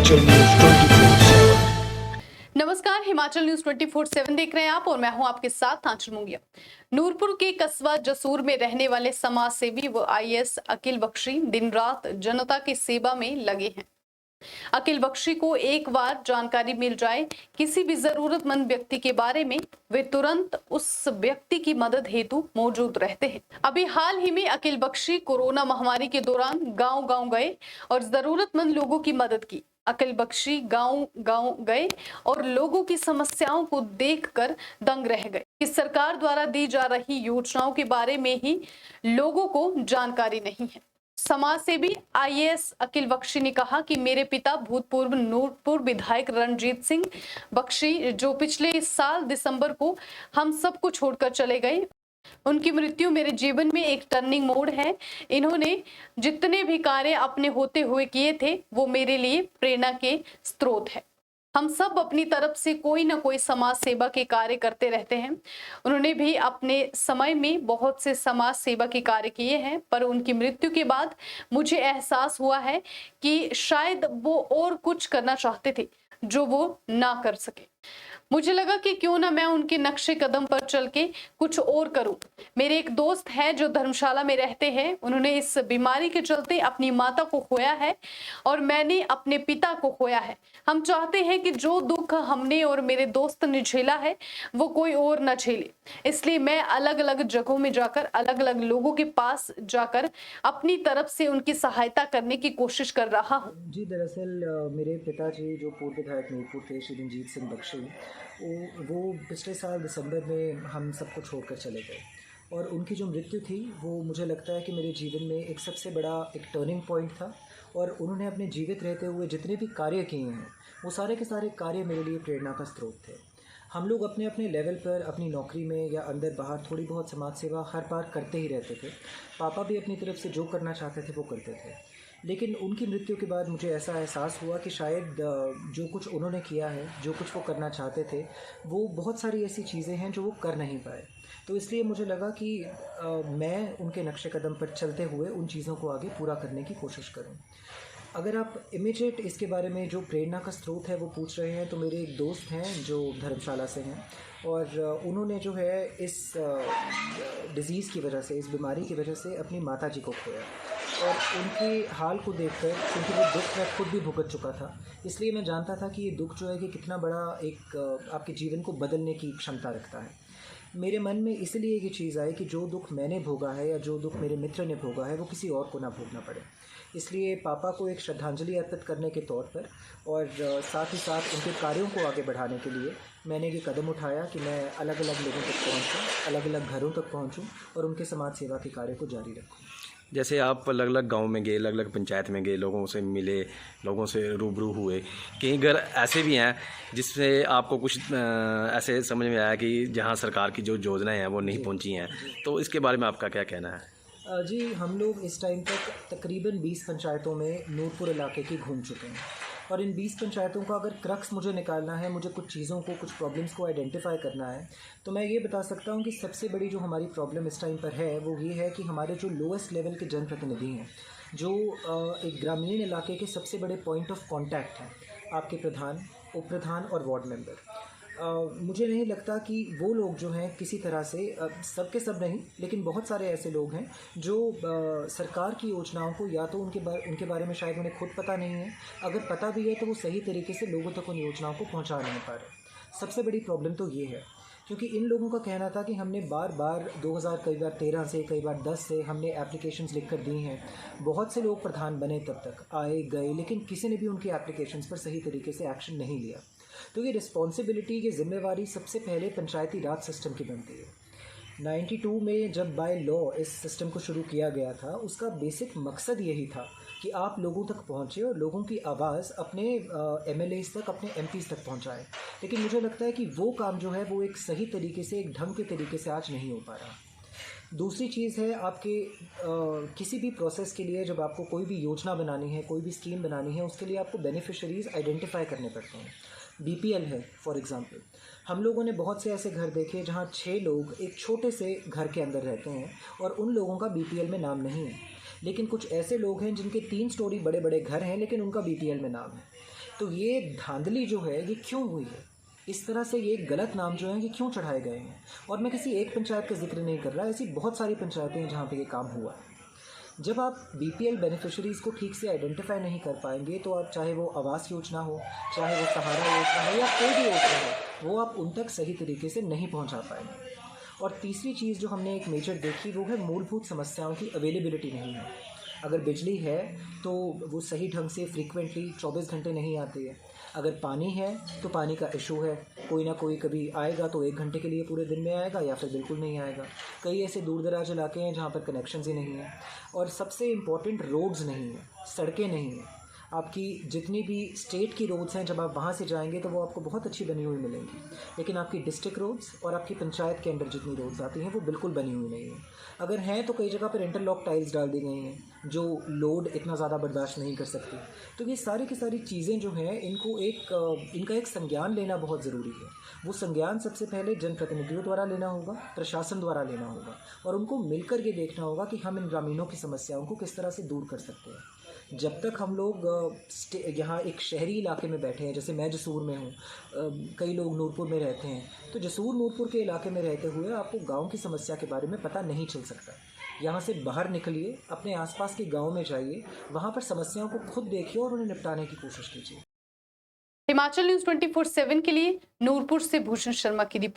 Himachal news 24/7। नमस्कार, Himachal news 24/7 देख रहे हैं आप और मैं हूं आपके साथ आंचल मुंगिया। नूरपुर के कस्बा जसूर में रहने वाले समाज सेवी व आईएएस अखिल बख्शी दिन रात जनता की सेवा में लगे हैं। अखिल बख्शी को एक बार जानकारी मिल जाए किसी भी जरूरतमंद व्यक्ति के बारे में, वे तुरंत उस व्यक्ति की मदद हेतु मौजूद रहते हैं। अभी हाल ही में अखिल बख्शी कोरोना महामारी के दौरान गांव-गांव गए और जरूरतमंद लोगों की मदद की। अखिल बख्शी गांव-गांव गए और लोगों की समस्याओं को देखकर दंग रह गए कि सरकार द्वारा दी जा रही योजनाओं के बारे में ही लोगों को जानकारी नहीं है। समाज सेवी आईएएस अखिल बख्शी ने कहा कि मेरे पिता भूतपूर्व नूरपुर विधायक रणजीत सिंह बख्शी, जो पिछले साल दिसंबर को हम सबको छोड़कर चले गए, उनकी मृत्यु मेरे जीवन में एक टर्निंग मोड़ है। इन्होंने जितने भी कार्य अपने होते हुए किए थे, वो मेरे लिए प्रेरणा के स्रोत है। हम सब अपनी तरफ से कोई ना कोई समाज सेवा के कार्य करते रहते हैं। उन्होंने भी अपने समय में बहुत से समाज सेवा के कार्य किए हैं, पर उनकी मृत्यु के बाद मुझे एहसास हुआ है कि शायद वो और कुछ करना चाहते थे जो वो ना कर सके। मुझे लगा कि क्यों ना मैं उनके नक्शे कदम पर चल के कुछ और करूं। मेरे एक दोस्त है जो धर्मशाला में रहते हैं, उन्होंने इस बीमारी के चलते अपनी माता को खोया है और मैंने अपने पिता को खोया है। हम चाहते हैं कि जो दुख हमने और मेरे दोस्त ने झेला है वो कोई और न झेले, इसलिए मैं अलग अलग जगहों में जाकर, अलग अलग लोगों के पास जाकर अपनी तरफ से उनकी सहायता करने की कोशिश कर रहा हूँ। जी, दरअसल मेरे पिताजी जो पूर्व विधायक नूरपुर थे, श्री रणजीत सिंह बख्शी, वो पिछले साल दिसंबर में हम सबको छोड़कर चले गए और उनकी जो मृत्यु थी वो मुझे लगता है कि मेरे जीवन में एक सबसे बड़ा एक टर्निंग पॉइंट था। और उन्होंने अपने जीवित रहते हुए जितने भी कार्य किए हैं वो सारे के सारे कार्य मेरे लिए प्रेरणा का स्रोत थे। हम लोग अपने अपने लेवल पर अपनी नौकरी में या अंदर बाहर थोड़ी बहुत समाज सेवा हर बार करते ही रहते थे। पापा भी अपनी तरफ से जो करना चाहते थे वो करते थे, लेकिन उनकी मृत्यु के बाद मुझे ऐसा एहसास हुआ कि शायद जो कुछ उन्होंने किया है, जो कुछ वो करना चाहते थे, वो बहुत सारी ऐसी चीज़ें हैं जो वो कर नहीं पाए। तो इसलिए मुझे लगा कि मैं उनके नक्शे कदम पर चलते हुए उन चीज़ों को आगे पूरा करने की कोशिश करूं। अगर आप इमीडिएट इसके बारे में जो प्रेरणा का स्रोत है वो पूछ रहे हैं, तो मेरे एक दोस्त हैं जो धर्मशाला से हैं और उन्होंने जो है इस डिज़ीज़ की वजह से, इस बीमारी की वजह से अपनी माता जी को खोया और उनके हाल को देखकर, क्योंकि वो दुख मैं खुद भी भुगत चुका था, इसलिए मैं जानता था कि ये दुख जो है कि कितना बड़ा एक आपके जीवन को बदलने की क्षमता रखता है। मेरे मन में इसलिए ये चीज़ आई कि जो दुख मैंने भोगा है या जो दुख मेरे मित्र ने भोगा है वो किसी और को ना भोगना पड़े। इसलिए पापा को एक श्रद्धांजलि अर्पित करने के तौर पर और साथ ही साथ उनके कार्यों को आगे बढ़ाने के लिए मैंने ये कदम उठाया कि मैं अलग अलग लोगों तक पहुँचूँ, अलग अलग घरों तक पहुँचूँ और उनके समाज सेवा के कार्य को जारी रखूँ। जैसे आप अलग अलग गांव में गए, अलग अलग पंचायत में गए, लोगों से मिले, लोगों से रूबरू हुए, कई घर ऐसे भी हैं जिससे आपको कुछ ऐसे समझ में आया कि जहां सरकार की जो योजनाएं हैं वो नहीं पहुंची हैं, तो इसके बारे में आपका क्या कहना है? जी, हम लोग इस टाइम तक तकरीबन 20 पंचायतों में नूरपुर इलाके की घूम चुके हैं और इन 20 पंचायतों का अगर क्रक्स मुझे निकालना है, मुझे कुछ चीज़ों को, कुछ प्रॉब्लम्स को आइडेंटिफाई करना है, तो मैं ये बता सकता हूँ कि सबसे बड़ी जो हमारी प्रॉब्लम इस टाइम पर है वो ये है कि हमारे जो लोएस्ट लेवल के जनप्रतिनिधि हैं, जो एक ग्रामीण इलाके के सबसे बड़े पॉइंट ऑफ कॉन्टैक्ट हैं, आपके प्रधान, उप प्रधान और वार्ड मेंबर, मुझे नहीं लगता कि वो लोग जो हैं किसी तरह से, सब के सब नहीं, लेकिन बहुत सारे ऐसे लोग हैं जो सरकार की योजनाओं को या तो उनके बारे में शायद उन्हें खुद पता नहीं है, अगर पता भी है तो वो सही तरीके से लोगों तक उन योजनाओं को पहुंचा नहीं पा रहे। सबसे बड़ी प्रॉब्लम तो ये है, क्योंकि इन लोगों का कहना था कि हमने बार बार 2000 कई बार 13 से, कई बार 10 से हमने एप्लीकेशंस लिख कर दी हैं, बहुत से लोग प्रधान बने, तब तक आए गए, लेकिन किसी ने भी उनकी एप्लीकेशंस पर सही तरीके से एक्शन नहीं लिया। तो ये रिस्पॉन्सिबिलिटी, ये जिम्मेवारी सबसे पहले पंचायती राज सिस्टम की बनती है। 92 में जब बाय लॉ इस सिस्टम को शुरू किया गया था, उसका बेसिक मकसद यही था कि आप लोगों तक पहुँचे और लोगों की आवाज़ अपने MLAs तक, अपने MPs तक पहुँचाएं। लेकिन मुझे लगता है कि वो काम जो है वो एक सही तरीके से, एक ढंग के तरीके से आज नहीं हो पा रहा। दूसरी चीज़ है, आपके किसी भी प्रोसेस के लिए जब आपको कोई भी योजना बनानी है, कोई भी स्कीम बनानी है, उसके लिए आपको बेनिफिशरीज़ आइडेंटिफाई करने पड़ते हैं। BPL है फॉर एग्ज़ाम्पल, हम लोगों ने बहुत से ऐसे घर देखे जहाँ 6 लोग एक छोटे से घर के अंदर रहते हैं और उन लोगों का BPL में नाम नहीं है, लेकिन कुछ ऐसे लोग हैं जिनके 3 स्टोरी बड़े बड़े घर हैं लेकिन उनका BPL में नाम है। तो ये धांधली जो है ये क्यों हुई है, इस तरह से ये गलत नाम जो है ये क्यों चढ़ाए गए हैं। और मैं किसी एक पंचायत का जिक्र नहीं कर रहा, ऐसी बहुत सारी पंचायतें हैं जहाँ पे ये काम हुआ है। जब आप बीपीएल बेनिफिशरीज़ को ठीक से आइडेंटिफाई नहीं कर पाएंगे तो आप, चाहे वो आवास योजना हो, चाहे वो सहारा योजना हो या कोई भी योजना हो, वो आप उन तक सही तरीके से नहीं पहुंचा पाएंगे। और तीसरी चीज़ जो हमने एक मेजर देखी वो है मूलभूत समस्याओं की अवेलेबिलिटी नहीं है। अगर बिजली है तो वो सही ढंग से फ्रीक्वेंटली 24 घंटे नहीं आती है। अगर पानी है तो पानी का इशू है, कोई ना कोई कभी आएगा तो 1 घंटे के लिए पूरे दिन में आएगा या फिर बिल्कुल नहीं आएगा। कई ऐसे दूर दराज इलाके हैं जहाँ पर कनेक्शंस ही नहीं है। और सबसे इम्पॉर्टेंट रोड्स नहीं है, सड़कें नहीं हैं। आपकी जितनी भी स्टेट की रोड्स हैं जब आप वहाँ से जाएंगे तो वो आपको बहुत अच्छी बनी हुई मिलेंगी, लेकिन आपकी डिस्ट्रिक्ट रोड्स और आपकी पंचायत के अंदर जितनी रोड्स आती हैं वो बिल्कुल बनी हुई नहीं है। अगर हैं तो कई जगह पर इंटरलॉक टाइल्स डाल दी गई हैं जो लोड इतना ज़्यादा बर्दाश्त नहीं कर सकती। तो ये सारी की सारी चीज़ें जो हैं इनका एक संज्ञान लेना बहुत ज़रूरी है। वो संज्ञान सबसे पहले जनप्रतिनिधियों द्वारा लेना होगा, प्रशासन द्वारा लेना होगा, और उनको मिलकर ये देखना होगा कि हम इन ग्रामीणों की समस्याओं को किस तरह से दूर कर सकते हैं। जब तक हम लोग यहाँ एक शहरी इलाके में बैठे हैं, जैसे मैं जसूर में हूँ, कई लोग नूरपुर में रहते हैं, तो जसूर नूरपुर के इलाके में रहते हुए आपको गांव की समस्या के बारे में पता नहीं चल सकता। यहाँ से बाहर निकलिए, अपने आसपास के गांव में जाइए, वहाँ पर समस्याओं को खुद देखिए और उन्हें निपटाने की कोशिश कीजिए। हिमाचल न्यूज़ 24/7 के लिए नूरपुर से भूषण शर्मा की रिपोर्ट।